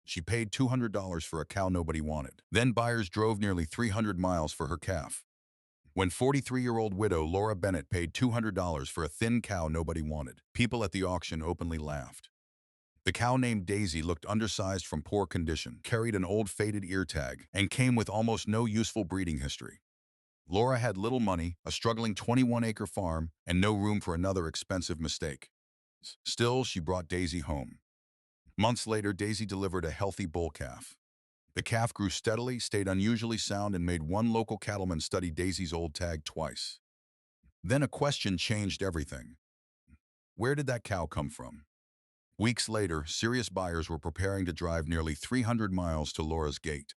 She paid $200 for a cow nobody wanted. Then buyers drove nearly 300 miles for her calf. When 43-year-old widow Laura Bennett paid $200 for a thin cow nobody wanted, people at the auction openly laughed. The cow named Daisy looked undersized from poor condition, carried an old faded ear tag, and came with almost no useful breeding history. Laura had little money, a struggling 21-acre farm, and no room for another expensive mistake. Still, she brought Daisy home. Months later, Daisy delivered a healthy bull calf. The calf grew steadily, stayed unusually sound, and made one local cattleman study Daisy's old tag twice. Then a question changed everything. Where did that cow come from? Weeks later, serious buyers were preparing to drive nearly 300 miles to Laura's gate.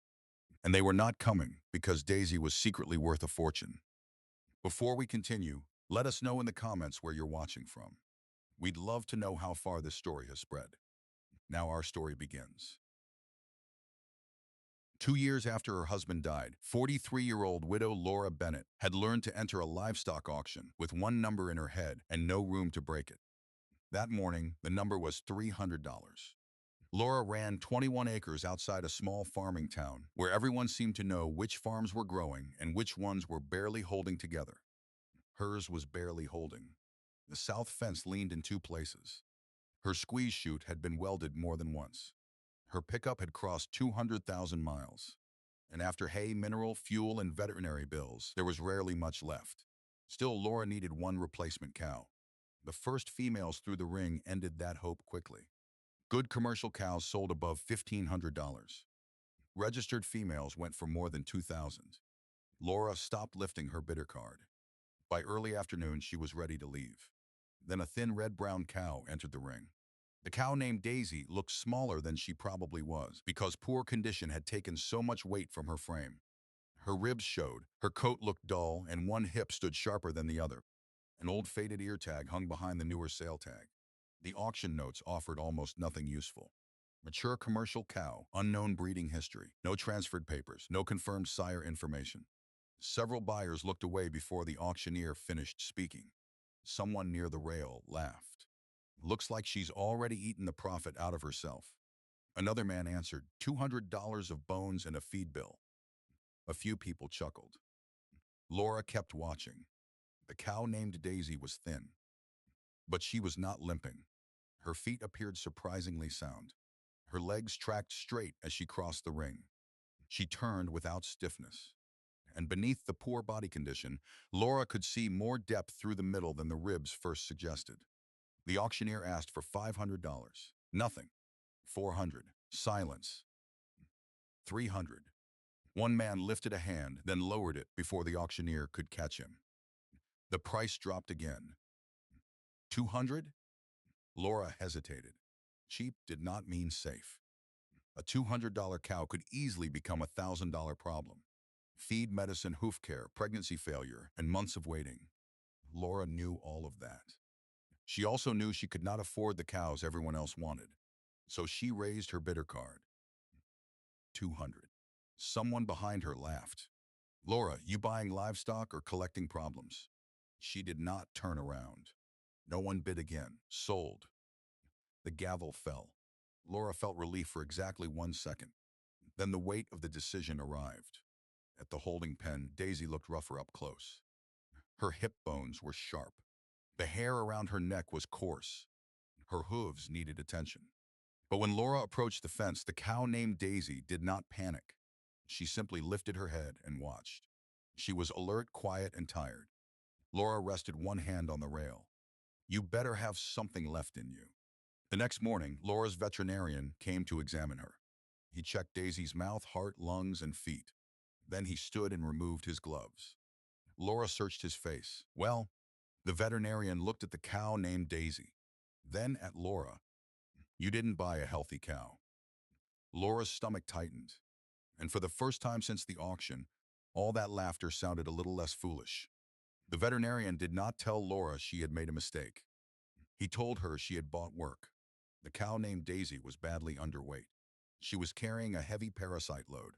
And they were not coming because Daisy was secretly worth a fortune. Before we continue, let us know in the comments where you're watching from. We'd love to know how far this story has spread. Now our story begins. 2 years after her husband died, 43-year-old widow Laura Bennett had learned to enter a livestock auction with one number in her head and no room to break it. That morning, the number was $300. Laura ran 21 acres outside a small farming town where everyone seemed to know which farms were growing and which ones were barely holding together. Hers was barely holding. The south fence leaned in two places. Her squeeze chute had been welded more than once. Her pickup had crossed 200,000 miles. And after hay, mineral, fuel, and veterinary bills, there was rarely much left. Still, Laura needed one replacement cow. The first females through the ring ended that hope quickly. Good commercial cows sold above $1,500. Registered females went for more than $2,000. Laura stopped lifting her bidder card. By early afternoon, she was ready to leave. Then a thin red-brown cow entered the ring. The cow named Daisy looked smaller than she probably was because poor condition had taken so much weight from her frame. Her ribs showed, her coat looked dull, and one hip stood sharper than the other. An old faded ear tag hung behind the newer sale tag. The auction notes offered almost nothing useful. Mature commercial cow, unknown breeding history, no transferred papers, no confirmed sire information. Several buyers looked away before the auctioneer finished speaking. Someone near the rail laughed. Looks like she's already eaten the profit out of herself. Another man answered, $200 of bones and a feed bill. A few people chuckled. Laura kept watching. The cow named Daisy was thin, but she was not limping. Her feet appeared surprisingly sound. Her legs tracked straight as she crossed the ring. She turned without stiffness. And beneath the poor body condition, Laura could see more depth through the middle than the ribs first suggested. The auctioneer asked for $500. Nothing. 400. Silence. 300. One man lifted a hand, then lowered it before the auctioneer could catch him. The price dropped again. 200? Laura hesitated. Cheap did not mean safe. A $200 cow could easily become a $1,000 problem. Feed, medicine, hoof care, pregnancy failure, and months of waiting. Laura knew all of that. She also knew she could not afford the cows everyone else wanted. So she raised her bidder card. 200. Someone behind her laughed. Laura, you buying livestock or collecting problems? She did not turn around. No one bid again. Sold. The gavel fell. Laura felt relief for exactly 1 second. Then the weight of the decision arrived. At the holding pen, Daisy looked rougher up close. Her hip bones were sharp. The hair around her neck was coarse. Her hooves needed attention. But when Laura approached the fence, the cow named Daisy did not panic. She simply lifted her head and watched. She was alert, quiet, and tired. Laura rested one hand on the rail. You better have something left in you. The next morning, Laura's veterinarian came to examine her. He checked Daisy's mouth, heart, lungs, and feet. Then he stood and removed his gloves. Laura searched his face. Well, the veterinarian looked at the cow named Daisy, then at Laura. You didn't buy a healthy cow. Laura's stomach tightened, and for the first time since the auction, all that laughter sounded a little less foolish. The veterinarian did not tell Laura she had made a mistake. He told her she had bought work. The cow named Daisy was badly underweight. She was carrying a heavy parasite load.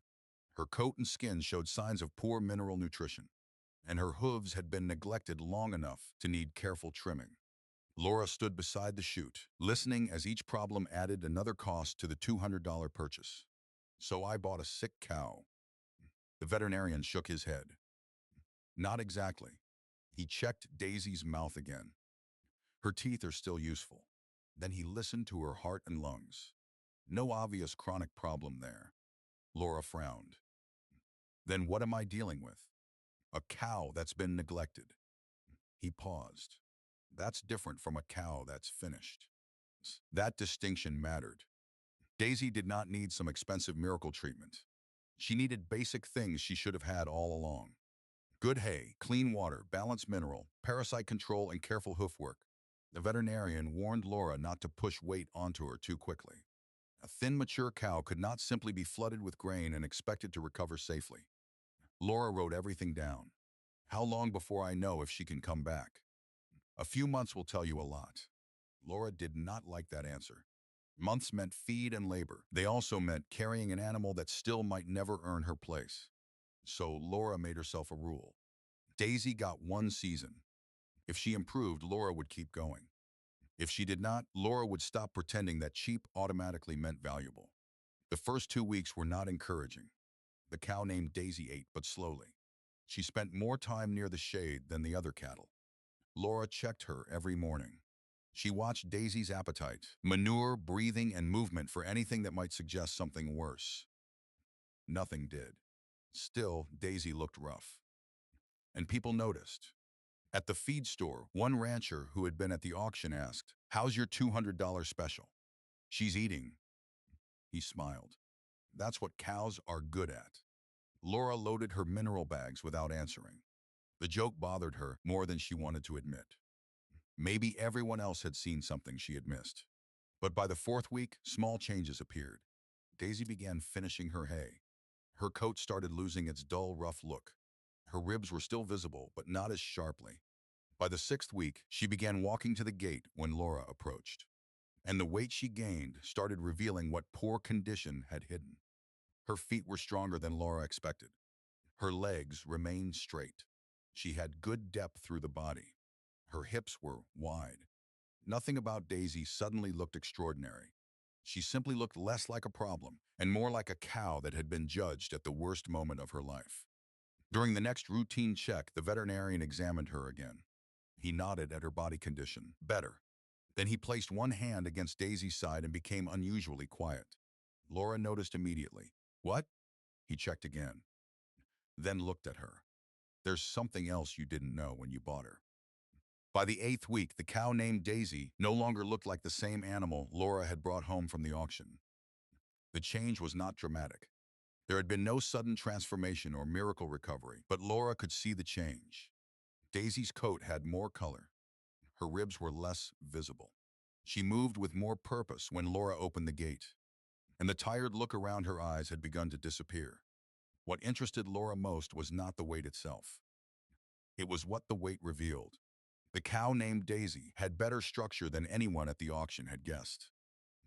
Her coat and skin showed signs of poor mineral nutrition, and her hooves had been neglected long enough to need careful trimming. Laura stood beside the chute, listening as each problem added another cost to the $200 purchase. So I bought a sick cow. The veterinarian shook his head. Not exactly. He checked Daisy's mouth again. Her teeth are still useful. Then he listened to her heart and lungs. No obvious chronic problem there. Laura frowned. Then what am I dealing with? A cow that's been neglected. He paused. That's different from a cow that's finished. That distinction mattered. Daisy did not need some expensive miracle treatment. She needed basic things she should have had all along. Good hay, clean water, balanced mineral, parasite control, and careful hoofwork. The veterinarian warned Laura not to push weight onto her too quickly. A thin, mature cow could not simply be flooded with grain and expected to recover safely. Laura wrote everything down. How long before I know if she can come back? A few months will tell you a lot. Laura did not like that answer. Months meant feed and labor. They also meant carrying an animal that still might never earn her place. So Laura made herself a rule. Daisy got one season. If she improved, Laura would keep going. If she did not, Laura would stop pretending that cheap automatically meant valuable. The first 2 weeks were not encouraging. The cow named Daisy ate, but slowly. She spent more time near the shade than the other cattle. Laura checked her every morning. She watched Daisy's appetite, manure, breathing, and movement for anything that might suggest something worse. Nothing did. Still, Daisy looked rough. And people noticed. At the feed store, one rancher who had been at the auction asked, "How's your $200 special?" "She's eating." He smiled. "That's what cows are good at." Laura loaded her mineral bags without answering. The joke bothered her more than she wanted to admit. Maybe everyone else had seen something she had missed. But by the fourth week, small changes appeared. Daisy began finishing her hay. Her coat started losing its dull, rough look. Her ribs were still visible, but not as sharply. By the sixth week, she began walking to the gate when Laura approached. And the weight she gained started revealing what poor condition had hidden. Her feet were stronger than Laura expected. Her legs remained straight. She had good depth through the body. Her hips were wide. Nothing about Daisy suddenly looked extraordinary. She simply looked less like a problem and more like a cow that had been judged at the worst moment of her life. During the next routine check, the veterinarian examined her again. He nodded at her body condition. Better. Then he placed one hand against Daisy's side and became unusually quiet. Laura noticed immediately. "What?" He checked again, then looked at her. "There's something else you didn't know when you bought her." By the eighth week, the cow named Daisy no longer looked like the same animal Laura had brought home from the auction. The change was not dramatic. There had been no sudden transformation or miracle recovery, but Laura could see the change. Daisy's coat had more color. Her ribs were less visible. She moved with more purpose when Laura opened the gate, and the tired look around her eyes had begun to disappear. What interested Laura most was not the weight itself. It was what the weight revealed. The cow named Daisy had better structure than anyone at the auction had guessed.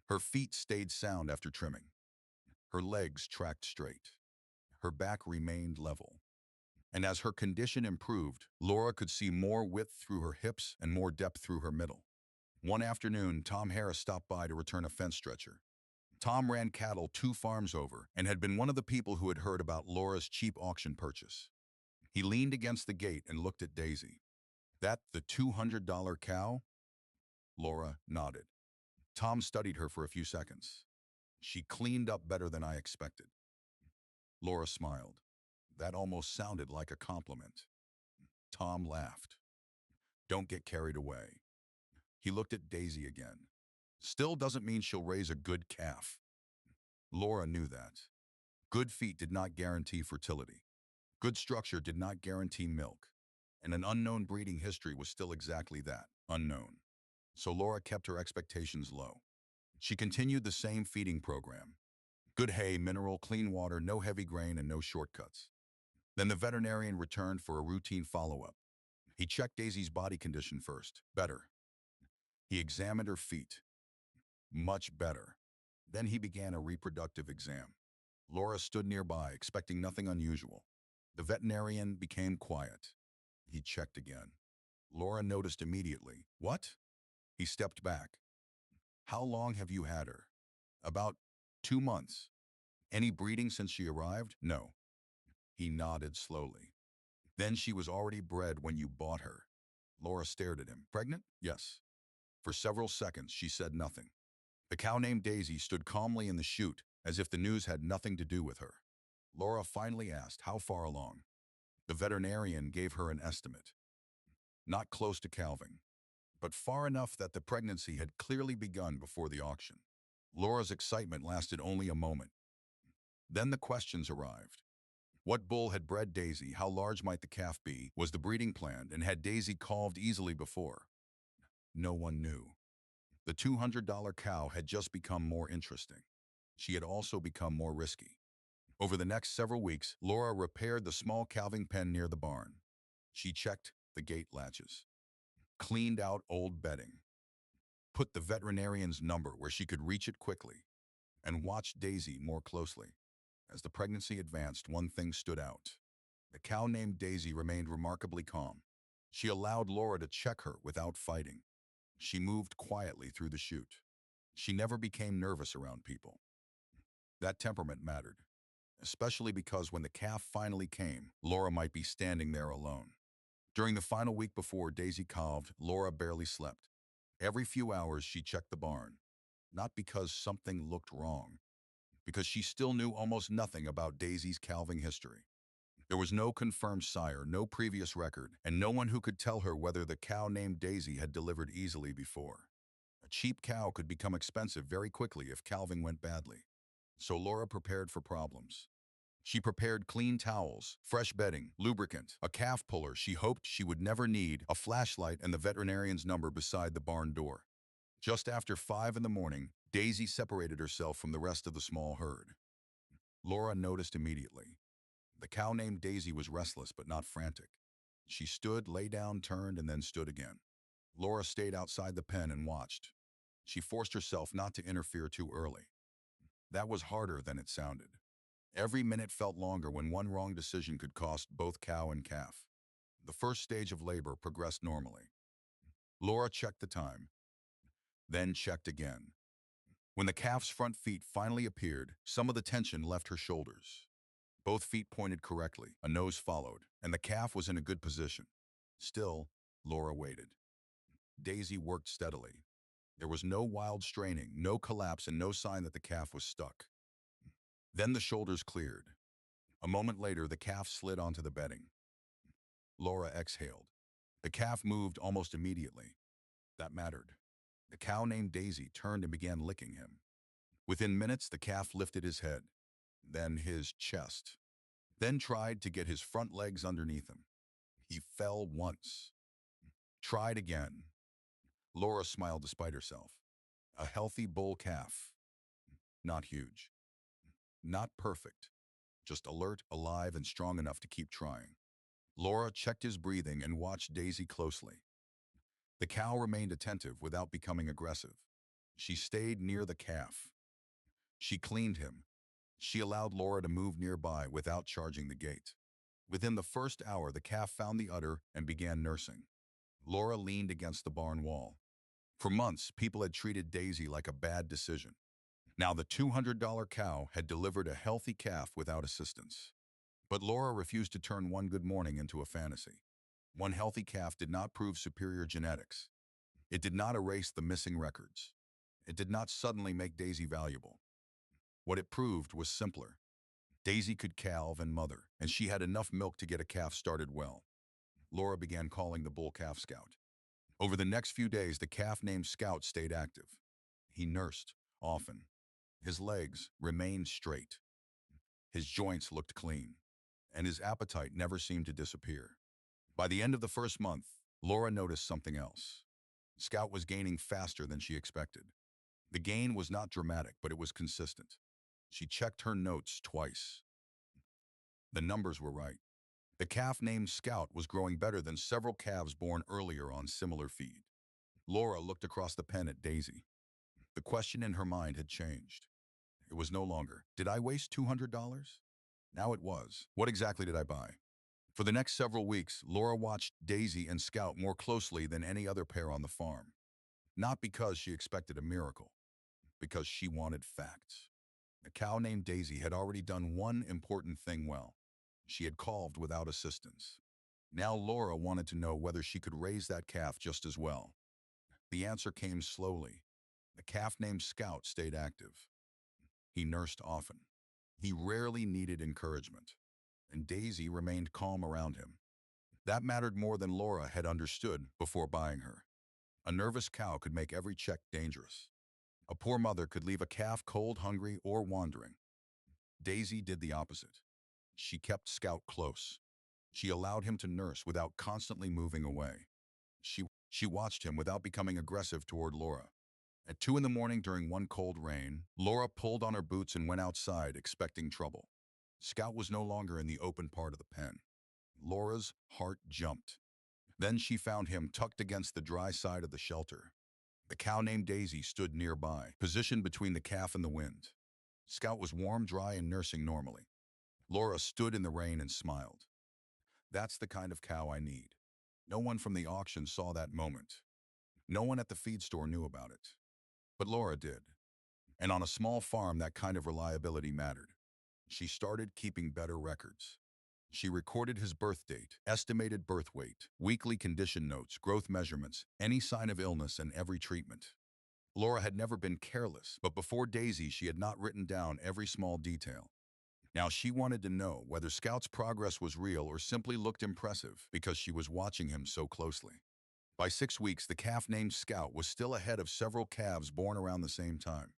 Her feet stayed sound after trimming. Her legs tracked straight. Her back remained level. And as her condition improved, Laura could see more width through her hips and more depth through her middle. One afternoon, Tom Harris stopped by to return a fence stretcher. Tom ran cattle 2 farms over and had been one of the people who had heard about Laura's cheap auction purchase. He leaned against the gate and looked at Daisy. "That the $200 cow?" Laura nodded. Tom studied her for a few seconds. "She cleaned up better than I expected." Laura smiled. That almost sounded like a compliment. Tom laughed. "Don't get carried away." He looked at Daisy again. "Still doesn't mean she'll raise a good calf." Laura knew that. Good feet did not guarantee fertility. Good structure did not guarantee milk. And an unknown breeding history was still exactly that, unknown. So Laura kept her expectations low. She continued the same feeding program. Good hay, mineral, clean water, no heavy grain, and no shortcuts. Then the veterinarian returned for a routine follow-up. He checked Daisy's body condition first. Better. He examined her feet. Much better. Then he began a reproductive exam. Laura stood nearby, expecting nothing unusual. The veterinarian became quiet. He checked again. Laura noticed immediately. "What?" He stepped back. How long have you had her? About 2 months. Any breeding since she arrived? No. He nodded slowly. Then she was already bred when you bought her. Laura stared at him. Pregnant? Yes. For several seconds, she said nothing. The cow named Daisy stood calmly in the chute, as if the news had nothing to do with her. Laura finally asked, how far along? The veterinarian gave her an estimate. Not close to calving, but far enough that the pregnancy had clearly begun before the auction. Laura's excitement lasted only a moment. Then the questions arrived. What bull had bred Daisy? How large might the calf be? Was the breeding planned? And had Daisy calved easily before? No one knew. The $200 cow had just become more interesting. She had also become more risky. Over the next several weeks, Laura repaired the small calving pen near the barn. She checked the gate latches, cleaned out old bedding, put the veterinarian's number where she could reach it quickly, and watched Daisy more closely. As the pregnancy advanced, one thing stood out. The cow named Daisy remained remarkably calm. She allowed Laura to check her without fighting. She moved quietly through the chute. She never became nervous around people. That temperament mattered, especially because when the calf finally came, Laura might be standing there alone. During the final week before Daisy calved, Laura barely slept. Every few hours she checked the barn, not because something looked wrong, because she still knew almost nothing about Daisy's calving history. There was no confirmed sire, no previous record, and no one who could tell her whether the cow named Daisy had delivered easily before. A cheap cow could become expensive very quickly if calving went badly. So Laura prepared for problems. She prepared clean towels, fresh bedding, lubricant, a calf puller she hoped she would never need, a flashlight, and the veterinarian's number beside the barn door. Just after 5 in the morning, Daisy separated herself from the rest of the small herd. Laura noticed immediately. The cow named Daisy was restless but not frantic. She stood, lay down, turned, and then stood again. Laura stayed outside the pen and watched. She forced herself not to interfere too early. That was harder than it sounded. Every minute felt longer when one wrong decision could cost both cow and calf. The first stage of labor progressed normally. Laura checked the time, then checked again. When the calf's front feet finally appeared, some of the tension left her shoulders. Both feet pointed correctly, a nose followed, and the calf was in a good position. Still, Laura waited. Daisy worked steadily. There was no wild straining, no collapse, and no sign that the calf was stuck. Then the shoulders cleared. A moment later, the calf slid onto the bedding. Laura exhaled. The calf moved almost immediately. That mattered. The cow named Daisy turned and began licking him. Within minutes, the calf lifted his head, then his chest, then tried to get his front legs underneath him. He fell once. Tried again. Laura smiled despite herself. A healthy bull calf. Not huge. Not perfect. Just alert, alive, and strong enough to keep trying. Laura checked his breathing and watched Daisy closely. The cow remained attentive without becoming aggressive. She stayed near the calf. She cleaned him. She allowed Laura to move nearby without charging the gate. Within the first hour, the calf found the udder and began nursing. Laura leaned against the barn wall. For months, people had treated Daisy like a bad decision. Now the $200 cow had delivered a healthy calf without assistance. But Laura refused to turn one good morning into a fantasy. One healthy calf did not prove superior genetics. It did not erase the missing records. It did not suddenly make Daisy valuable. What it proved was simpler. Daisy could calve and mother, and she had enough milk to get a calf started well. Laura began calling the bull calf Scout. Over the next few days, the calf named Scout stayed active. He nursed, often. His legs remained straight. His joints looked clean, and his appetite never seemed to disappear. By the end of the first month, Laura noticed something else. Scout was gaining faster than she expected. The gain was not dramatic, but it was consistent. She checked her notes twice. The numbers were right. The calf named Scout was growing better than several calves born earlier on similar feed. Laura looked across the pen at Daisy. The question in her mind had changed. It was no longer, did I waste $200? Now it was, what exactly did I buy? For the next several weeks, Laura watched Daisy and Scout more closely than any other pair on the farm. Not because she expected a miracle, because she wanted facts. A cow named Daisy had already done one important thing well. She had calved without assistance. Now Laura wanted to know whether she could raise that calf just as well. The answer came slowly. The calf named Scout stayed active. He nursed often. He rarely needed encouragement, and Daisy remained calm around him. That mattered more than Laura had understood before buying her. A nervous cow could make every check dangerous. A poor mother could leave a calf cold, hungry, or wandering. Daisy did the opposite. She kept Scout close. She allowed him to nurse without constantly moving away. She watched him without becoming aggressive toward Laura. At 2 in the morning during one cold rain, Laura pulled on her boots and went outside, expecting trouble. Scout was no longer in the open part of the pen. Laura's heart jumped. Then she found him tucked against the dry side of the shelter. The cow named Daisy stood nearby, positioned between the calf and the wind. Scout was warm, dry, and nursing normally. Laura stood in the rain and smiled. That's the kind of cow I need. No one from the auction saw that moment. No one at the feed store knew about it. But Laura did. And on a small farm, that kind of reliability mattered. She started keeping better records. She recorded his birth date, estimated birth weight, weekly condition notes, growth measurements, any sign of illness, and every treatment. Laura had never been careless, but before Daisy, she had not written down every small detail. Now she wanted to know whether Scout's progress was real or simply looked impressive because she was watching him so closely. By 6 weeks, the calf named Scout was still ahead of several calves born around the same time.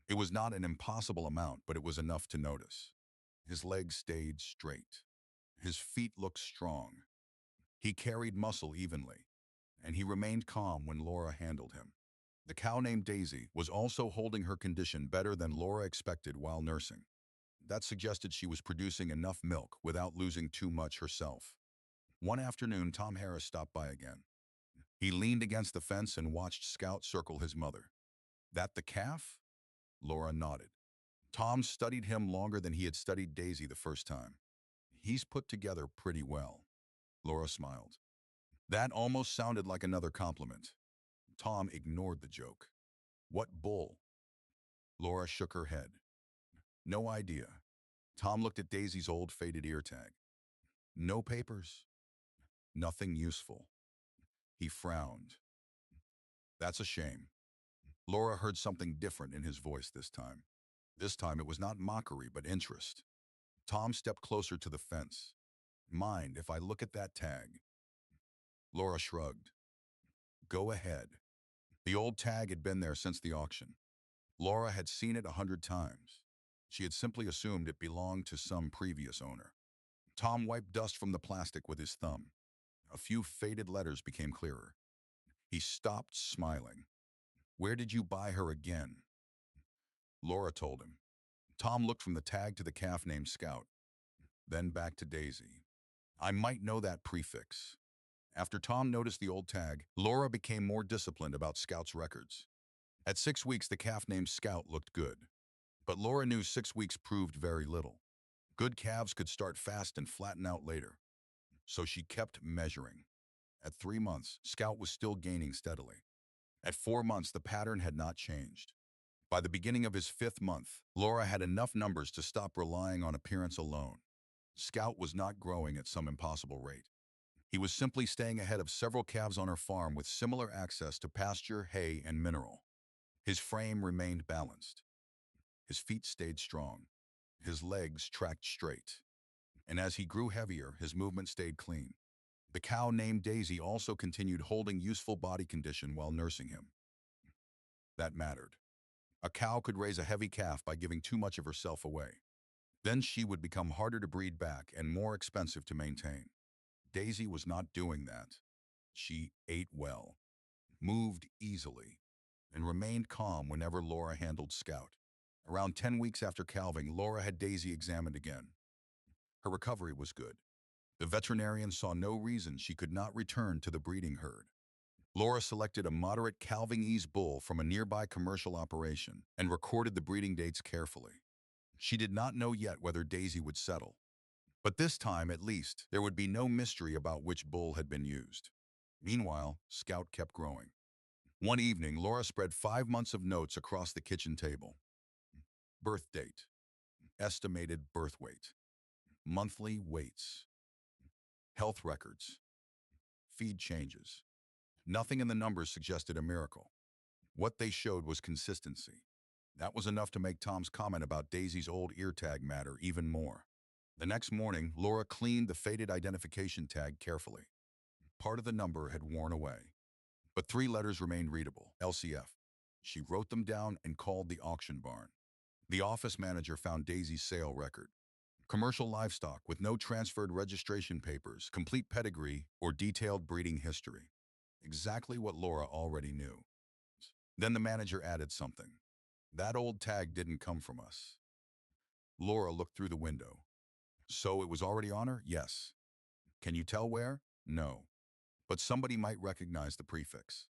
It was not an impossible amount, but it was enough to notice. His legs stayed straight. His feet looked strong. He carried muscle evenly, and he remained calm when Laura handled him. The cow named Daisy was also holding her condition better than Laura expected while nursing. That suggested she was producing enough milk without losing too much herself. One afternoon, Tom Harris stopped by again. He leaned against the fence and watched Scout circle his mother. That the calf? Laura nodded. Tom studied him longer than he had studied Daisy the first time. He's put together pretty well. Laura smiled. That almost sounded like another compliment. Tom ignored the joke. What bull? Laura shook her head. No idea. Tom looked at Daisy's old faded ear tag. No papers. Nothing useful. He frowned. That's a shame. Laura heard something different in his voice this time. This time it was not mockery, but interest. Tom stepped closer to the fence. Mind if I look at that tag? Laura shrugged. Go ahead. The old tag had been there since the auction. Laura had seen it 100 times. She had simply assumed it belonged to some previous owner. Tom wiped dust from the plastic with his thumb. A few faded letters became clearer. He stopped smiling. Where did you buy her again? Laura told him. Tom looked from the tag to the calf named Scout, then back to Daisy. I might know that prefix. After Tom noticed the old tag, Laura became more disciplined about Scout's records. At 6 weeks, the calf named Scout looked good. But Laura knew 6 weeks proved very little. Good calves could start fast and flatten out later. So she kept measuring. At 3 months, Scout was still gaining steadily. At 4 months, the pattern had not changed. By the beginning of his 5th month, Laura had enough numbers to stop relying on appearance alone. Scout was not growing at some impossible rate. He was simply staying ahead of several calves on her farm with similar access to pasture, hay, and mineral. His frame remained balanced. His feet stayed strong. His legs tracked straight. And as he grew heavier, his movement stayed clean. The cow named Daisy also continued holding useful body condition while nursing him. That mattered. A cow could raise a heavy calf by giving too much of herself away. Then she would become harder to breed back and more expensive to maintain. Daisy was not doing that. She ate well, moved easily, and remained calm whenever Laura handled Scout. Around 10 weeks after calving, Laura had Daisy examined again. Her recovery was good. The veterinarian saw no reason she could not return to the breeding herd. Laura selected a moderate calving ease bull from a nearby commercial operation and recorded the breeding dates carefully. She did not know yet whether Daisy would settle. But this time, at least, there would be no mystery about which bull had been used. Meanwhile, Scout kept growing. One evening, Laura spread 5 months of notes across the kitchen table. Birth date, estimated birth weight, monthly weights, health records, feed changes. Nothing in the numbers suggested a miracle. What they showed was consistency. That was enough to make Tom's comment about Daisy's old ear tag matter even more. The next morning, Laura cleaned the faded identification tag carefully. Part of the number had worn away, but 3 letters remained readable, LCF. She wrote them down and called the auction barn. The office manager found Daisy's sale record. Commercial livestock with no transferred registration papers, complete pedigree, or detailed breeding history. Exactly what Laura already knew. Then the manager added something. That old tag didn't come from us. Laura looked through the window. So it was already on her? Yes. Can you tell where? No. But somebody might recognize the prefix.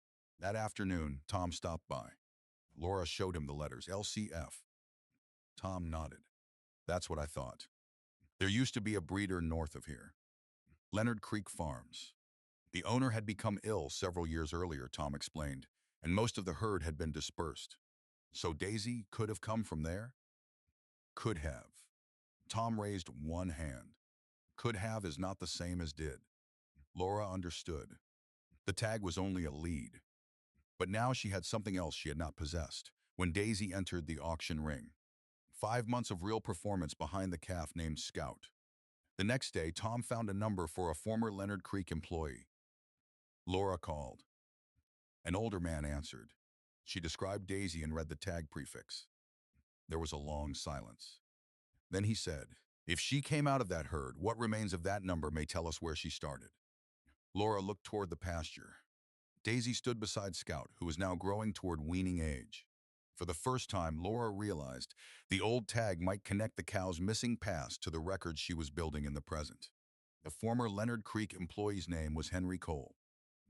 That afternoon, Tom stopped by. Laura showed him the letters LCF. Tom nodded. That's what I thought. There used to be a breeder north of here. Leonard Creek Farms. The owner had become ill several years earlier, Tom explained, and most of the herd had been dispersed. So Daisy could have come from there? Could have. Tom raised one hand. Could have is not the same as did. Laura understood. The tag was only a lead. But now she had something else she had not possessed when Daisy entered the auction ring. 5 months of real performance behind the calf named Scout. The next day, Tom found a number for a former Leonard Creek employee. Laura called. An older man answered. She described Daisy and read the tag prefix. There was a long silence. Then he said, if she came out of that herd, what remains of that number may tell us where she started. Laura looked toward the pasture. Daisy stood beside Scout, who was now growing toward weaning age. For the first time, Laura realized the old tag might connect the cow's missing past to the records she was building in the present. The former Leonard Creek employee's name was Henry Cole.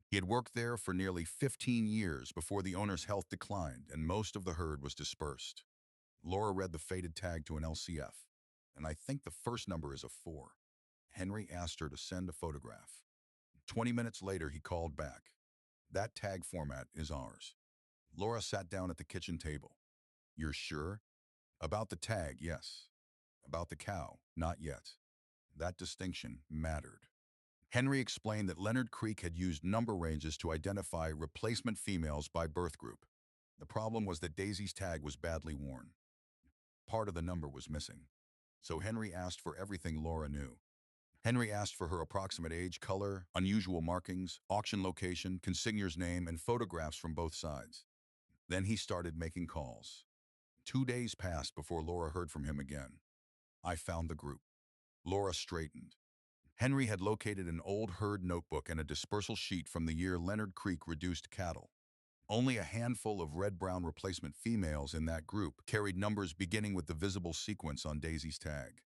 He had worked there for nearly 15 years before the owner's health declined and most of the herd was dispersed. Laura read the faded tag to an LCF, and I think the first number is a 4. Henry asked her to send a photograph. 20 minutes later, he called back. That tag format is ours. Laura sat down at the kitchen table. You're sure? About the tag, yes. About the cow, not yet. That distinction mattered. Henry explained that Leonard Creek had used number ranges to identify replacement females by birth group. The problem was that Daisy's tag was badly worn. Part of the number was missing. So Henry asked for everything Laura knew. Henry asked for her approximate age, color, unusual markings, auction location, consignor's name, and photographs from both sides. Then he started making calls. 2 days passed before Laura heard from him again. I found the group. Laura straightened. Henry had located an old herd notebook and a dispersal sheet from the year Leonard Creek reduced cattle. Only a handful of red-brown replacement females in that group carried numbers beginning with the visible sequence on Daisy's tag.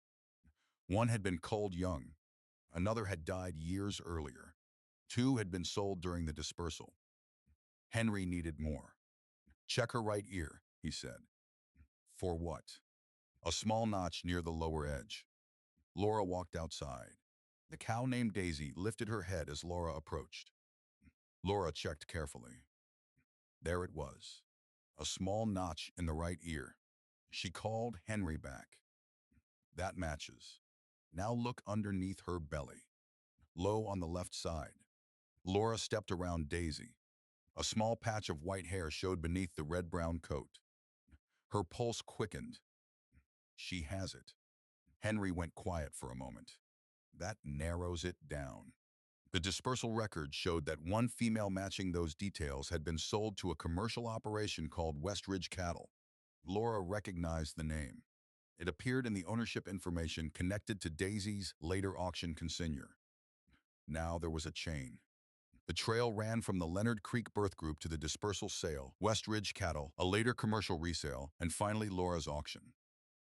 One had been culled young. Another had died years earlier. 2 had been sold during the dispersal. Henry needed more. Check her right ear, he said. For what? A small notch near the lower edge. Laura walked outside. The cow named Daisy lifted her head as Laura approached. Laura checked carefully. There it was. A small notch in the right ear. She called Henry back. That matches. Now look underneath her belly. Low on the left side. Laura stepped around Daisy. A small patch of white hair showed beneath the red-brown coat. Her pulse quickened. She has it. Henry went quiet for a moment. That narrows it down. The dispersal record showed that one female matching those details had been sold to a commercial operation called West Ridge Cattle. Laura recognized the name. It appeared in the ownership information connected to Daisy's later auction consignor. Now there was a chain. The trail ran from the Leonard Creek birth group to the dispersal sale, West Ridge Cattle, a later commercial resale, and finally Laura's auction.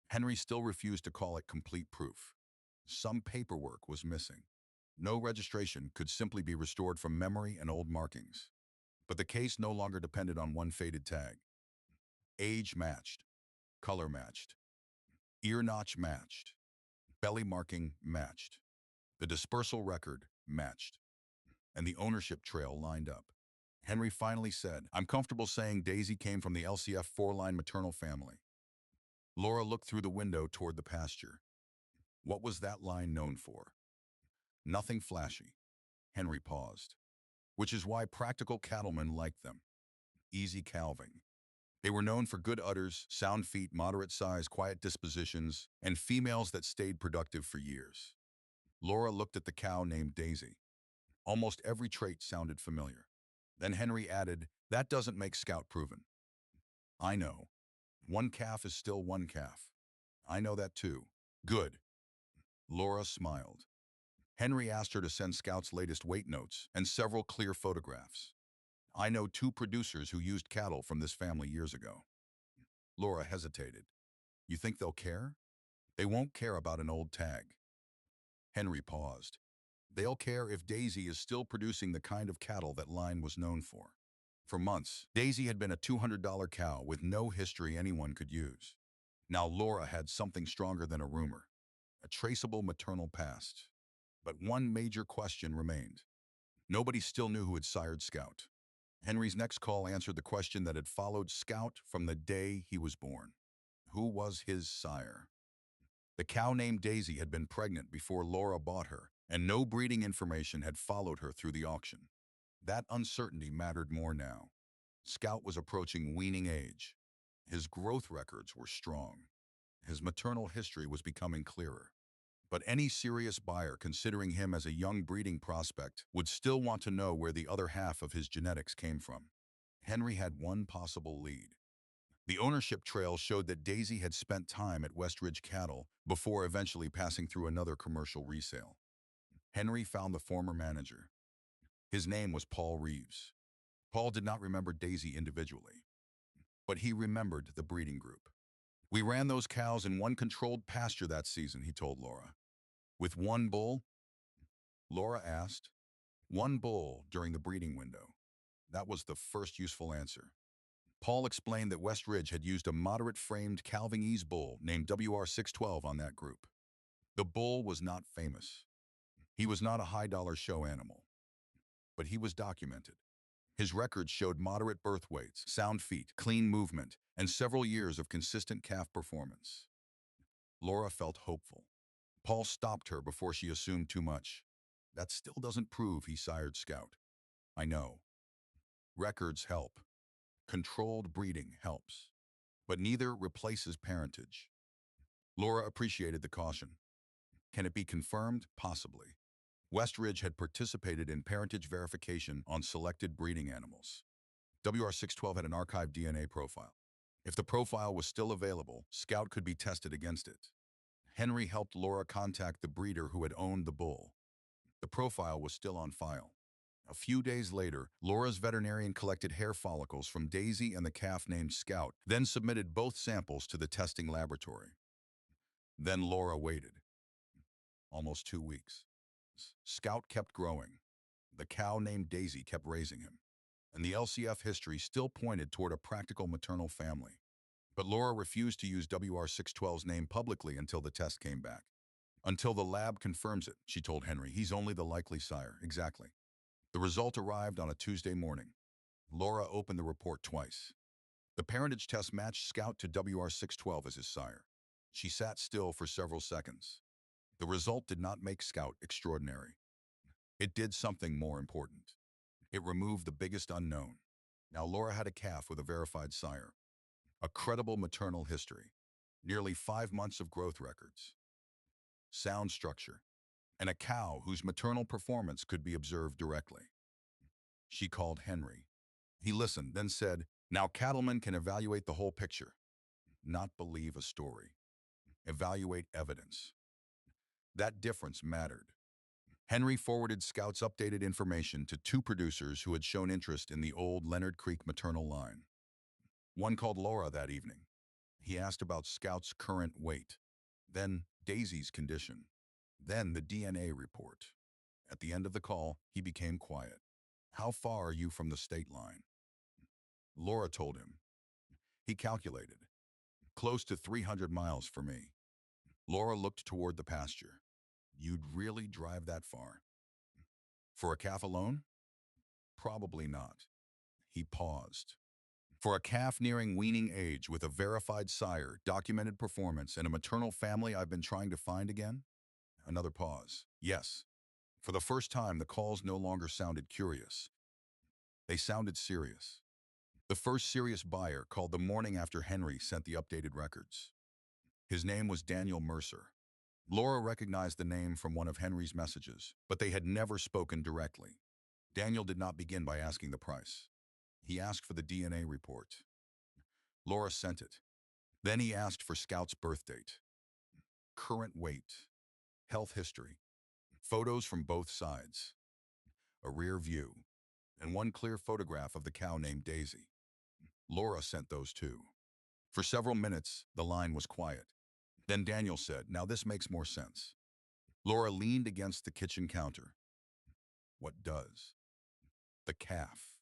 Henry still refused to call it complete proof. Some paperwork was missing. No registration could simply be restored from memory and old markings. But the case no longer depended on one faded tag. Age matched. Color matched. Ear notch matched. Belly marking matched. The dispersal record matched. And the ownership trail lined up. Henry finally said, "I'm comfortable saying Daisy came from the LCF four-line maternal family." Laura looked through the window toward the pasture. What was that line known for? Nothing flashy. Henry paused. Which is why practical cattlemen liked them. Easy calving. They were known for good udders, sound feet, moderate size, quiet dispositions, and females that stayed productive for years. Laura looked at the cow named Daisy. Almost every trait sounded familiar. Then Henry added, "That doesn't make Scout proven." "I know. One calf is still one calf." "I know that too." "Good." Laura smiled. Henry asked her to send Scout's latest weight notes and several clear photographs. "I know two producers who used cattle from this family years ago." Laura hesitated. "You think they'll care?" "They won't care about an old tag." Henry paused. "They'll care if Daisy is still producing the kind of cattle that line was known for." For months, Daisy had been a $200 cow with no history anyone could use. Now Laura had something stronger than a rumor, a traceable maternal past. But one major question remained. Nobody still knew who had sired Scout. Henry's next call answered the question that had followed Scout from the day he was born. Who was his sire? The cow named Daisy had been pregnant before Laura bought her, and no breeding information had followed her through the auction. That uncertainty mattered more now. Scout was approaching weaning age. His growth records were strong. His maternal history was becoming clearer. But any serious buyer considering him as a young breeding prospect would still want to know where the other half of his genetics came from. Henry had one possible lead. The ownership trail showed that Daisy had spent time at Westridge Cattle before eventually passing through another commercial resale. Henry found the former manager. His name was Paul Reeves. Paul did not remember Daisy individually, but he remembered the breeding group. "We ran those cows in one controlled pasture that season," he told Laura. "With one bull?" Laura asked. "One bull during the breeding window." That was the first useful answer. Paul explained that West Ridge had used a moderate-framed calving ease bull named WR612 on that group. The bull was not famous. He was not a high-dollar show animal, but he was documented. His records showed moderate birth weights, sound feet, clean movement, and several years of consistent calf performance. Laura felt hopeful. Paul stopped her before she assumed too much. "That still doesn't prove he sired Scout." "I know. Records help. Controlled breeding helps. But neither replaces parentage." Laura appreciated the caution. "Can it be confirmed? Possibly." Westridge had participated in parentage verification on selected breeding animals. WR612 had an archived DNA profile. If the profile was still available, Scout could be tested against it. Henry helped Laura contact the breeder who had owned the bull. The profile was still on file. A few days later, Laura's veterinarian collected hair follicles from Daisy and the calf named Scout, then submitted both samples to the testing laboratory. Then Laura waited. Almost 2 weeks. Scout kept growing. The cow named Daisy kept raising him. And the LCF history still pointed toward a practical maternal family. But Laura refused to use WR612's name publicly until the test came back. "Until the lab confirms it," she told Henry. "He's only the likely sire." Exactly. The result arrived on a Tuesday morning. Laura opened the report twice. The parentage test matched Scout to WR612 as his sire. She sat still for several seconds. The result did not make Scout extraordinary. It did something more important. It removed the biggest unknown. Now Laura had a calf with a verified sire, a credible maternal history, nearly 5 months of growth records, sound structure, and a cow whose maternal performance could be observed directly. She called Henry. He listened, then said, "Now cattlemen can evaluate the whole picture, not believe a story. Evaluate evidence." That difference mattered. Henry forwarded Scout's updated information to two producers who had shown interest in the old Leonard Creek maternal line. One called Laura that evening. He asked about Scout's current weight, then Daisy's condition, then the DNA report. At the end of the call, he became quiet. "How far are you from the state line?" Laura told him. He calculated. "Close to 300 miles for me." Laura looked toward the pasture. "You'd really drive that far?" "For a calf alone? Probably not." He paused. For a calf nearing weaning age with a verified sire, documented performance, and a maternal family I've been trying to find again? Another pause. Yes. For the first time, the calls no longer sounded curious. They sounded serious. The first serious buyer called the morning after Henry sent the updated records. His name was Daniel Mercer. Laura recognized the name from one of Henry's messages, but they had never spoken directly. Daniel did not begin by asking the price. He asked for the DNA report. Laura sent it. Then he asked for Scout's birth date, current weight, health history, photos from both sides, a rear view, and one clear photograph of the cow named Daisy. Laura sent those too. For several minutes, the line was quiet. Then Daniel said, "Now this makes more sense." Laura leaned against the kitchen counter. "What does?" "The calf."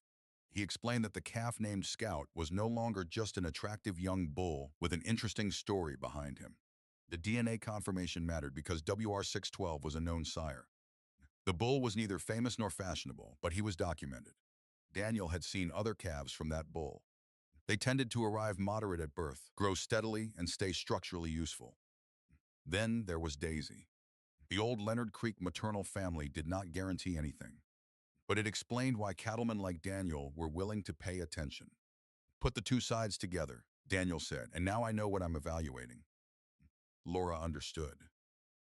He explained that the calf named Scout was no longer just an attractive young bull with an interesting story behind him. The DNA confirmation mattered because WR612 was a known sire. The bull was neither famous nor fashionable, but he was documented. Daniel had seen other calves from that bull. They tended to arrive moderate at birth, grow steadily, and stay structurally useful. Then there was Daisy. The old Leonard Creek maternal family did not guarantee anything, but it explained why cattlemen like Daniel were willing to pay attention. "Put the two sides together," Daniel said, "and now I know what I'm evaluating." Laura understood.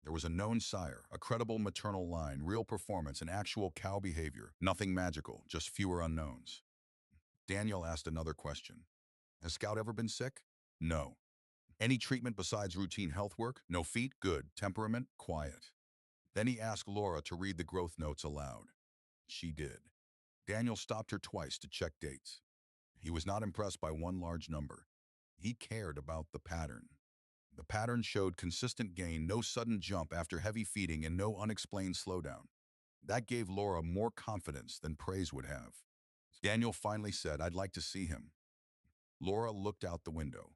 There was a known sire, a credible maternal line, real performance, and actual cow behavior. Nothing magical, just fewer unknowns. Daniel asked another question. "Has Scout ever been sick?" "No." "Any treatment besides routine health work?" "No feet?" "Good." "Temperament?" "Quiet." Then he asked Laura to read the growth notes aloud. She did. Daniel stopped her twice to check dates. He was not impressed by one large number. He cared about the pattern. The pattern showed consistent gain, no sudden jump after heavy feeding, and no unexplained slowdown. That gave Laura more confidence than praise would have. Daniel finally said, "I'd like to see him." Laura looked out the window.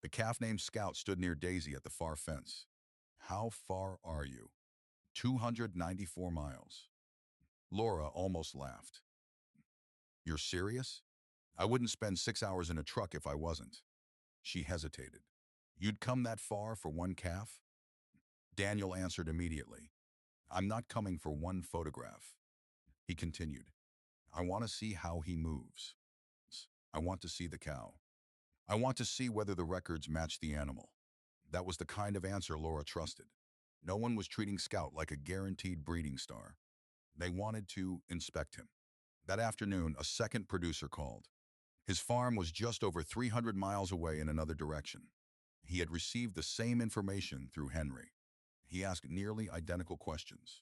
The calf named Scout stood near Daisy at the far fence. "How far are you?" 294 miles. Laura almost laughed. "You're serious?" "I wouldn't spend 6 hours in a truck if I wasn't." She hesitated. "You'd come that far for one calf?" Daniel answered immediately. "I'm not coming for one photograph." He continued, "I want to see how he moves. I want to see the cow. I want to see whether the records match the animal." That was the kind of answer Laura trusted. No one was treating Scout like a guaranteed breeding star. They wanted to inspect him. That afternoon, a second producer called. His farm was just over 300 miles away in another direction. He had received the same information through Henry. He asked nearly identical questions.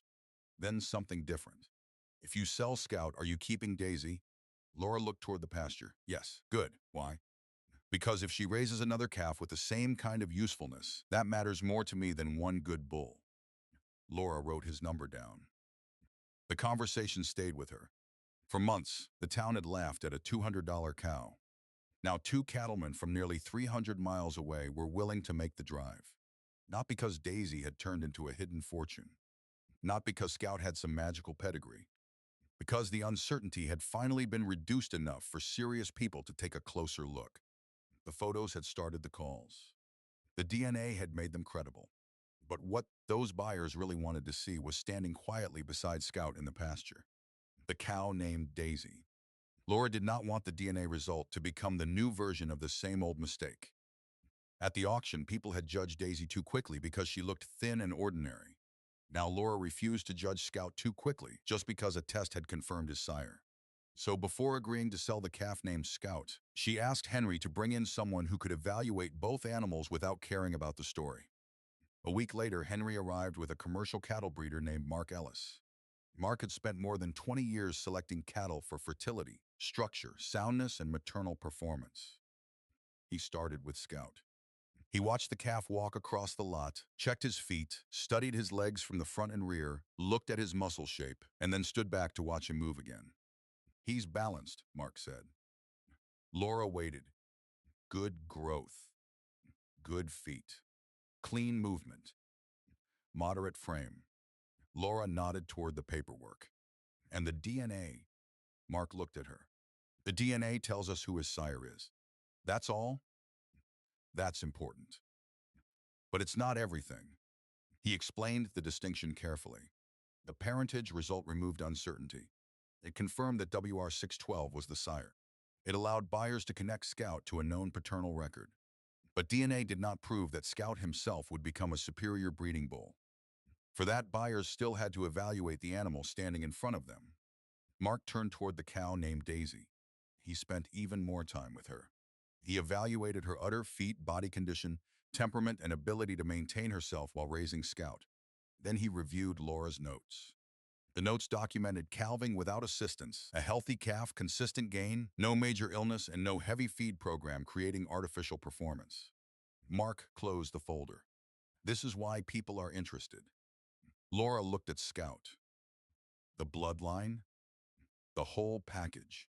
Then something different. "If you sell Scout, are you keeping Daisy?" Laura looked toward the pasture. "Yes." "Good. Why?" "Because if she raises another calf with the same kind of usefulness, that matters more to me than one good bull." Laura wrote his number down. The conversation stayed with her. For months, the town had laughed at a $200 cow. Now 2 cattlemen from nearly 300 miles away were willing to make the drive. Not because Daisy had turned into a hidden fortune. Not because Scout had some magical pedigree. Because the uncertainty had finally been reduced enough for serious people to take a closer look. The photos had started the calls. The DNA had made them credible. But what those buyers really wanted to see was standing quietly beside Scout in the pasture. The cow named Daisy. Laura did not want the DNA result to become the new version of the same old mistake. At the auction, people had judged Daisy too quickly because she looked thin and ordinary. Now Laura refused to judge Scout too quickly just because a test had confirmed his sire. So before agreeing to sell the calf named Scout, she asked Henry to bring in someone who could evaluate both animals without caring about the story. A week later, Henry arrived with a commercial cattle breeder named Mark Ellis. Mark had spent more than 20 years selecting cattle for fertility, structure, soundness, and maternal performance. He started with Scout. He watched the calf walk across the lot, checked his feet, studied his legs from the front and rear, looked at his muscle shape, and then stood back to watch him move again. "He's balanced," Mark said. Laura waited. Good growth, good feet, clean movement, moderate frame. Laura nodded toward the paperwork. "And the DNA?" Mark looked at her. The DNA tells us who his sire is. That's all? That's important. But it's not everything. He explained the distinction carefully. The parentage result removed uncertainty. It confirmed that WR612 was the sire. It allowed buyers to connect Scout to a known paternal record. But DNA did not prove that Scout himself would become a superior breeding bull. For that, buyers still had to evaluate the animal standing in front of them. Mark turned toward the cow named Daisy. He spent even more time with her. He evaluated her udder, feet, body condition, temperament, and ability to maintain herself while raising Scout. Then he reviewed Laura's notes. The notes documented calving without assistance, a healthy calf, consistent gain, no major illness, and no heavy feed program creating artificial performance. Mark closed the folder. This is why people are interested. Laura looked at Scout. The bloodline, the whole package.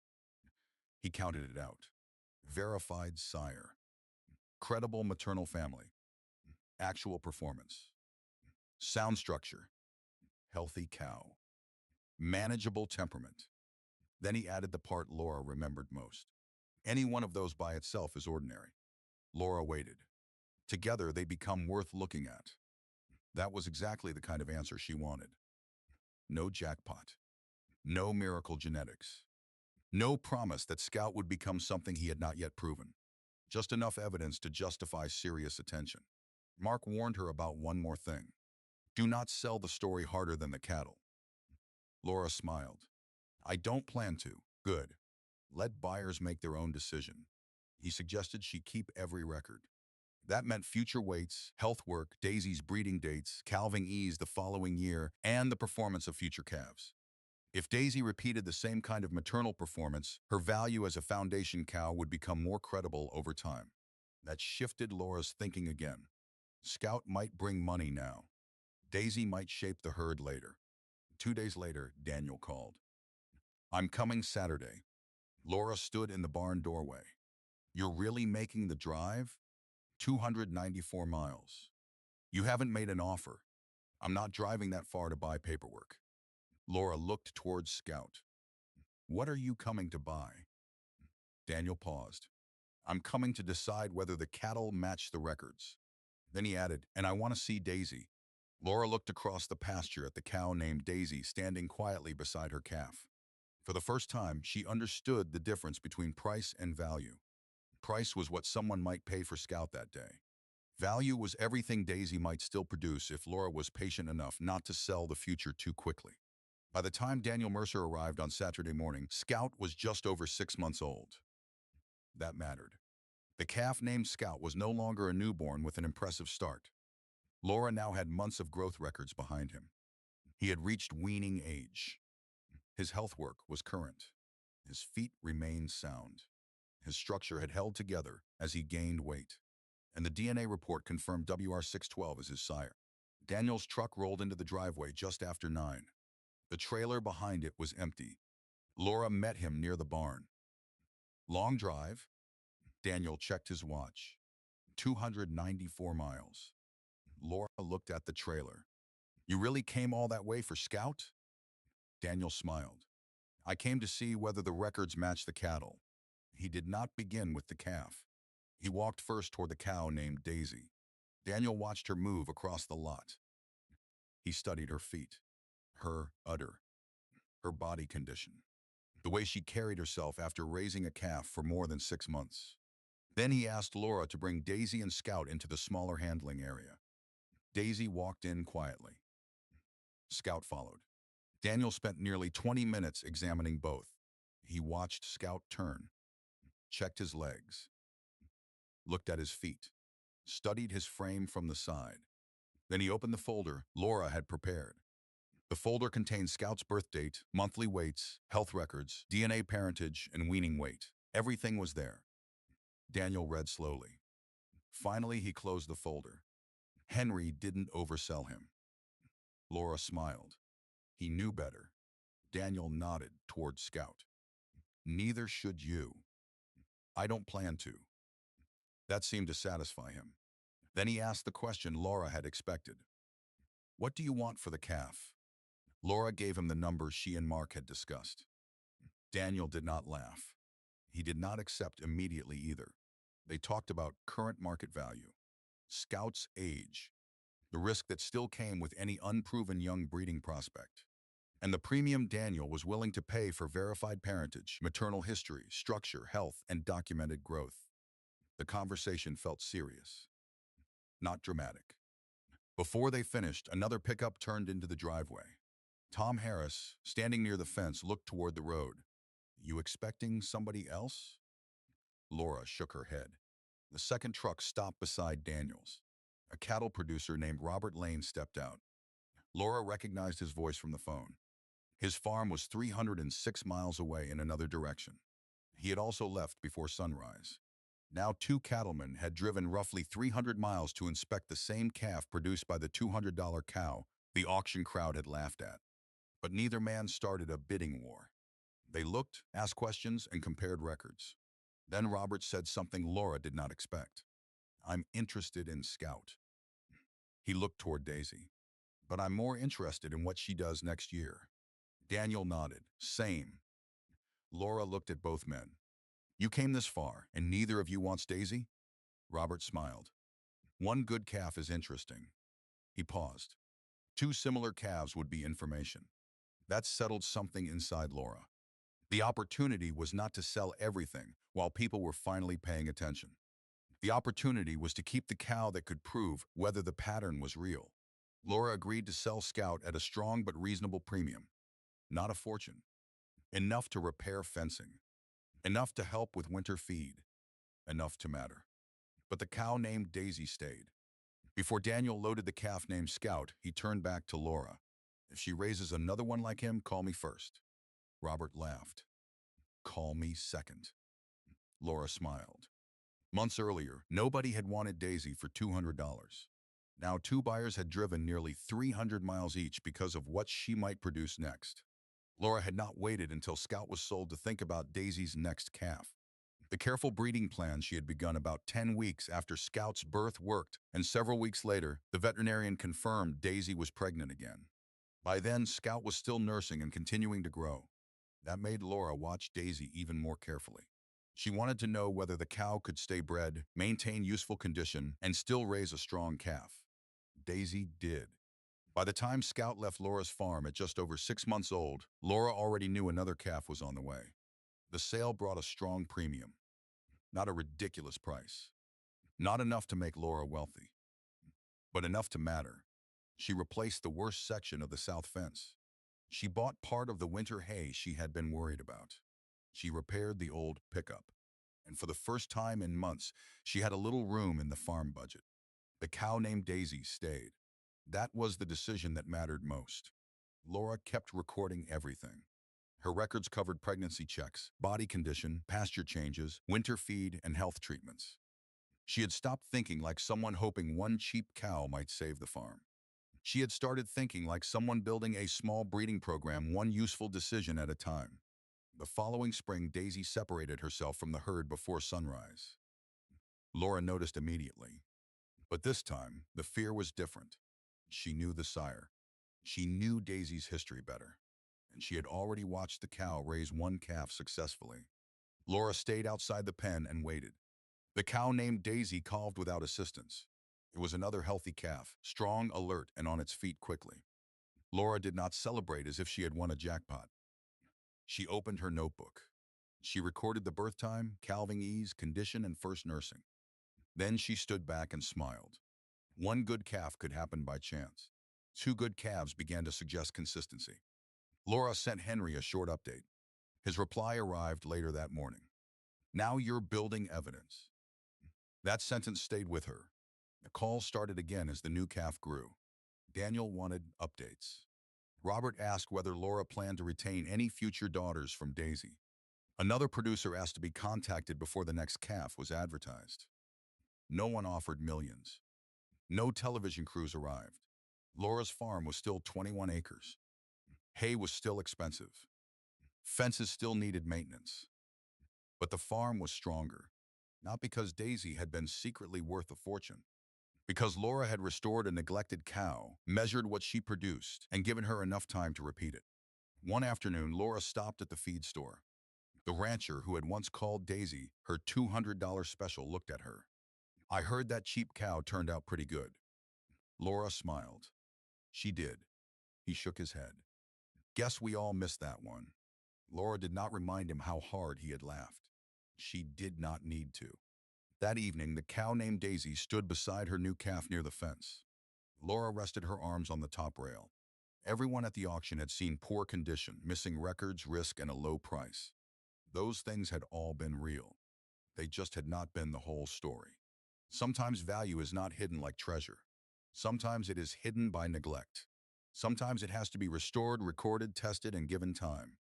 He counted it out. Verified sire. Credible maternal family. Actual performance. Sound structure. Healthy cow. Manageable temperament. Then he added the part Laura remembered most. Any one of those by itself is ordinary. Laura waited. Together, they become worth looking at. That was exactly the kind of answer she wanted. No jackpot. No miracle genetics. No promise that Scout would become something he had not yet proven. Just enough evidence to justify serious attention. Mark warned her about one more thing. Do not sell the story harder than the cattle. Laura smiled. I don't plan to. Good. Let buyers make their own decision. He suggested she keep every record. That meant future weights, health work, Daisy's breeding dates, calving ease the following year, and the performance of future calves. If Daisy repeated the same kind of maternal performance, her value as a foundation cow would become more credible over time. That shifted Laura's thinking again. Scout might bring money now. Daisy might shape the herd later. 2 days later, Daniel called. I'm coming Saturday. Laura stood in the barn doorway. You're really making the drive? 294 miles. You haven't made an offer. I'm not driving that far to buy paperwork. Laura looked towards Scout. What are you coming to buy? Daniel paused. I'm coming to decide whether the cattle match the records. Then he added, and I want to see Daisy. Laura looked across the pasture at the cow named Daisy standing quietly beside her calf. For the first time, she understood the difference between price and value. Price was what someone might pay for Scout that day. Value was everything Daisy might still produce if Laura was patient enough not to sell the future too quickly. By the time Daniel Mercer arrived on Saturday morning, Scout was just over 6 months old. That mattered. The calf named Scout was no longer a newborn with an impressive start. Laura now had months of growth records behind him. He had reached weaning age. His health work was current. His feet remained sound. His structure had held together as he gained weight. And the DNA report confirmed WR612 as his sire. Daniel's truck rolled into the driveway just after 9. The trailer behind it was empty. Laura met him near the barn. Long drive? Daniel checked his watch. 294 miles. Laura looked at the trailer. You really came all that way for Scout? Daniel smiled. I came to see whether the records match the cattle. He did not begin with the calf. He walked first toward the cow named Daisy. Daniel watched her move across the lot. He studied her feet, her udder, her body condition, the way she carried herself after raising a calf for more than 6 months. Then he asked Laura to bring Daisy and Scout into the smaller handling area. Daisy walked in quietly. Scout followed. Daniel spent nearly 20 minutes examining both. He watched Scout turn, checked his legs, looked at his feet, studied his frame from the side. Then he opened the folder Laura had prepared. The folder contained Scout's birth date, monthly weights, health records, DNA parentage, and weaning weight. Everything was there. Daniel read slowly. Finally, he closed the folder. Henry didn't oversell him. Laura smiled. He knew better. Daniel nodded toward Scout. Neither should you. I don't plan to. That seemed to satisfy him. Then he asked the question Laura had expected. What do you want for the calf? Laura gave him the numbers she and Mark had discussed. Daniel did not laugh. He did not accept immediately either. They talked about current market value, Scout's age, the risk that still came with any unproven young breeding prospect, and the premium Daniel was willing to pay for verified parentage, maternal history, structure, health, and documented growth. The conversation felt serious, not dramatic. Before they finished, another pickup turned into the driveway. Tom Harris, standing near the fence, looked toward the road. "You expecting somebody else?" Laura shook her head. The second truck stopped beside Daniel's. A cattle producer named Robert Lane stepped out. Laura recognized his voice from the phone. His farm was 306 miles away in another direction. He had also left before sunrise. Now 2 cattlemen had driven roughly 300 miles to inspect the same calf produced by the $200 cow the auction crowd had laughed at. But neither man started a bidding war. They looked, asked questions, and compared records. Then Robert said something Laura did not expect. "I'm interested in Scout." He looked toward Daisy. "But I'm more interested in what she does next year." Daniel nodded. "Same." Laura looked at both men. "You came this far, and neither of you wants Daisy?" Robert smiled. "One good calf is interesting." He paused. 2 similar calves would be information. That settled something inside Laura. The opportunity was not to sell everything while people were finally paying attention. The opportunity was to keep the cow that could prove whether the pattern was real. Laura agreed to sell Scout at a strong but reasonable premium. Not a fortune. Enough to repair fencing. Enough to help with winter feed. Enough to matter. But the cow named Daisy stayed. Before Daniel loaded the calf named Scout, he turned back to Laura. "If she raises another one like him, call me first." Robert laughed. "Call me second." Laura smiled. Months earlier, nobody had wanted Daisy for $200. Now 2 buyers had driven nearly 300 miles each because of what she might produce next. Laura had not waited until Scout was sold to think about Daisy's next calf. The careful breeding plan she had begun about 10 weeks after Scout's birth worked, and several weeks later, the veterinarian confirmed Daisy was pregnant again. By then, Scout was still nursing and continuing to grow. That made Laura watch Daisy even more carefully. She wanted to know whether the cow could stay bred, maintain useful condition, and still raise a strong calf. Daisy did. By the time Scout left Laura's farm at just over 6 months old, Laura already knew another calf was on the way. The sale brought a strong premium. Not a ridiculous price. Not enough to make Laura wealthy, but enough to matter. She replaced the worst section of the south fence. She bought part of the winter hay she had been worried about. She repaired the old pickup. And for the first time in months, she had a little room in the farm budget. The cow named Daisy stayed. That was the decision that mattered most. Laura kept recording everything. Her records covered pregnancy checks, body condition, pasture changes, winter feed, and health treatments. She had stopped thinking like someone hoping one cheap cow might save the farm. She had started thinking like someone building a small breeding program, one useful decision at a time. The following spring, Daisy separated herself from the herd before sunrise. Laura noticed immediately. But this time, the fear was different. She knew the sire. She knew Daisy's history better. And she had already watched the cow raise one calf successfully. Laura stayed outside the pen and waited. The cow named Daisy calved without assistance. It was another healthy calf, strong, alert, and on its feet quickly. Laura did not celebrate as if she had won a jackpot. She opened her notebook. She recorded the birth time, calving ease, condition, and first nursing. Then she stood back and smiled. One good calf could happen by chance. 2 good calves began to suggest consistency. Laura sent Henry a short update. His reply arrived later that morning. "Now you're building evidence." That sentence stayed with her. The call started again as the new calf grew. Daniel wanted updates. Robert asked whether Laura planned to retain any future daughters from Daisy. Another producer asked to be contacted before the next calf was advertised. No one offered millions. No television crews arrived. Laura's farm was still 21 acres. Hay was still expensive. Fences still needed maintenance. But the farm was stronger, not because Daisy had been secretly worth a fortune, because Laura had restored a neglected cow, measured what she produced, and given her enough time to repeat it. One afternoon, Laura stopped at the feed store. The rancher who had once called Daisy her $200 special looked at her. "I heard that cheap cow turned out pretty good." Laura smiled. "She did." He shook his head. "Guess we all missed that one." Laura did not remind him how hard he had laughed. She did not need to. That evening, the cow named Daisy stood beside her new calf near the fence. Laura rested her arms on the top rail. Everyone at the auction had seen poor condition, missing records, risk, and a low price. Those things had all been real. They just had not been the whole story. Sometimes value is not hidden like treasure. Sometimes it is hidden by neglect. Sometimes it has to be restored, recorded, tested, and given time.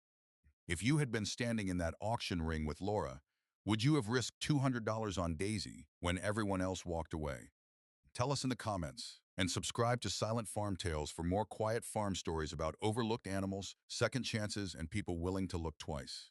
If you had been standing in that auction ring with Laura, would you have risked $200 on Daisy when everyone else walked away? Tell us in the comments, and subscribe to Silent Farm Tales for more quiet farm stories about overlooked animals, second chances, and people willing to look twice.